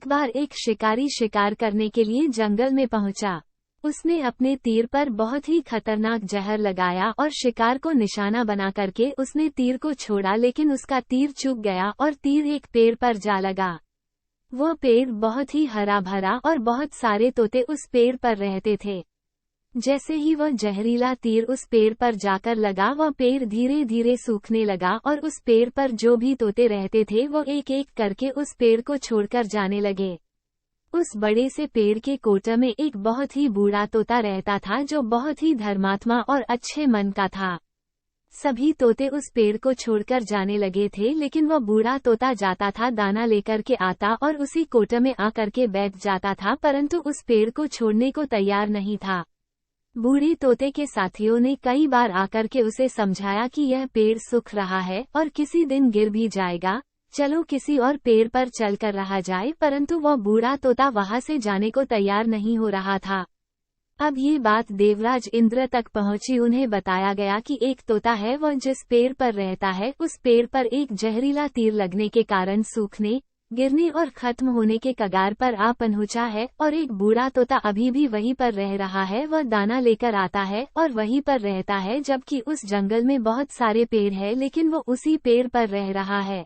एक बार एक शिकारी शिकार करने के लिए जंगल में पहुंचा। उसने अपने तीर पर बहुत ही खतरनाक जहर लगाया और शिकार को निशाना बना करके उसने तीर को छोड़ा, लेकिन उसका तीर चूक गया और तीर एक पेड़ पर जा लगा। वह पेड़ बहुत ही हरा भरा और बहुत सारे तोते उस पेड़ पर रहते थे। जैसे ही वह जहरीला तीर उस पेड़ पर जाकर लगा, वह पेड़ धीरे धीरे सूखने लगा और उस पेड़ पर जो भी तोते रहते थे वो एक एक करके उस पेड़ को छोड़कर जाने लगे। उस बड़े से पेड़ के कोटे में एक बहुत ही बूढ़ा तोता रहता था जो बहुत ही धर्मात्मा और अच्छे मन का था। सभी तोते उस पेड़ को छोड़कर जाने लगे थे, लेकिन वह बूढ़ा तोता जाता था, दाना लेकर के आता और उसी कोटे में आकर के बैठ जाता था, परंतु उस पेड़ को छोड़ने को तैयार नहीं था। बूढ़े तोते के साथियों ने कई बार आकर के उसे समझाया कि यह पेड़ सूख रहा है और किसी दिन गिर भी जाएगा, चलो किसी और पेड़ पर चलकर रहा जाए, परंतु वह बूढ़ा तोता वहां से जाने को तैयार नहीं हो रहा था। अब ये बात देवराज इंद्र तक पहुंची। उन्हें बताया गया कि एक तोता है, वह जिस पेड़ पर रहता है उस पेड़ पर एक जहरीला तीर लगने के कारण सूखने, गिरने और खत्म होने के कगार पर आ पहुंचा है, और एक बूढ़ा तोता अभी भी वहीं पर रह रहा है। वह दाना लेकर आता है और वहीं पर रहता है, जबकि उस जंगल में बहुत सारे पेड़ हैं, लेकिन वो उसी पेड़ पर रह रहा है।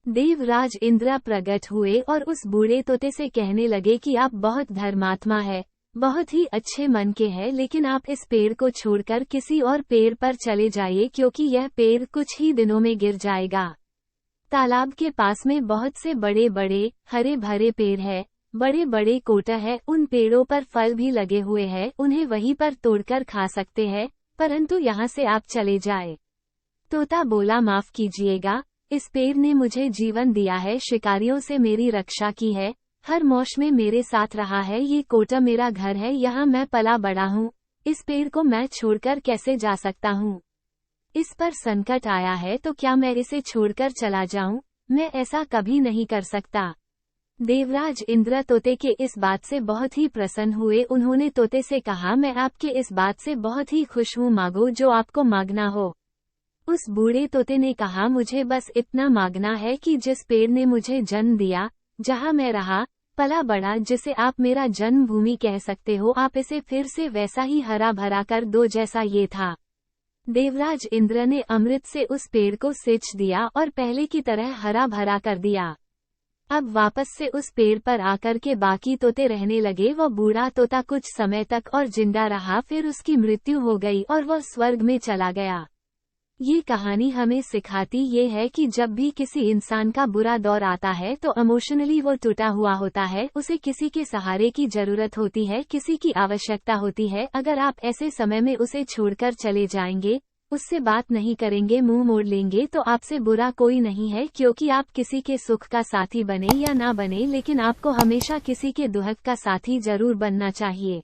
देवराज इंद्र प्रकट हुए और उस बूढ़े तोते से कहने लगे कि आप बहुत धर्मात्मा है, बहुत ही अच्छे मन के हैं, लेकिन आप इस पेड़ को छोड़कर किसी और पेड़ पर चले जाइए, क्योंकि यह पेड़ कुछ ही दिनों में गिर जाएगा। तालाब के पास में बहुत से बड़े बड़े हरे भरे पेड़ है, बड़े बड़े कोटा है, उन पेड़ों पर फल भी लगे हुए हैं, उन्हें वहीं पर तोड़कर खा सकते हैं, परंतु यहाँ से आप चले जाए। तोता बोला, माफ कीजिएगा, इस पेड़ ने मुझे जीवन दिया है, शिकारियों से मेरी रक्षा की है, हर मौसम में मेरे साथ रहा है, ये कोटा मेरा घर है, यहाँ मैं पला बड़ा हूँ, इस पेड़ को मैं छोड़कर कैसे जा सकता हूँ? इस पर संकट आया है तो क्या मैं इसे छोड़कर चला जाऊं? मैं ऐसा कभी नहीं कर सकता। देवराज इंद्र तोते के इस बात से बहुत ही प्रसन्न हुए। उन्होंने तोते से कहा, मैं आपके इस बात से बहुत ही खुश हूँ, मांगो जो आपको मांगना हो। उस बूढ़े तोते ने कहा, मुझे बस इतना मांगना है कि जिस पेड़ ने मुझे जन्म दिया, जहाँ मैं रहा पला बड़ा, जिसे आप मेरा जन्मभूमि कह सकते हो, आप इसे फिर से वैसा ही हरा भरा कर दो जैसा ये था। देवराज इंद्र ने अमृत से उस पेड़ को सींच दिया और पहले की तरह हरा भरा कर दिया। अब वापस से उस पेड़ पर आकर के बाकी तोते रहने लगे। वह बूढ़ा तोता कुछ समय तक और जिंदा रहा, फिर उसकी मृत्यु हो गई और वह स्वर्ग में चला गया। ये कहानी हमें सिखाती ये है कि जब भी किसी इंसान का बुरा दौर आता है तो इमोशनली वो टूटा हुआ होता है, उसे किसी के सहारे की जरूरत होती है, किसी की आवश्यकता होती है। अगर आप ऐसे समय में उसे छोड़कर चले जाएंगे, उससे बात नहीं करेंगे, मुंह मोड़ लेंगे, तो आपसे बुरा कोई नहीं है, क्योंकि आप किसी के सुख का साथी बने या ना बने, लेकिन आपको हमेशा किसी के दुख का साथी जरूर बनना चाहिए।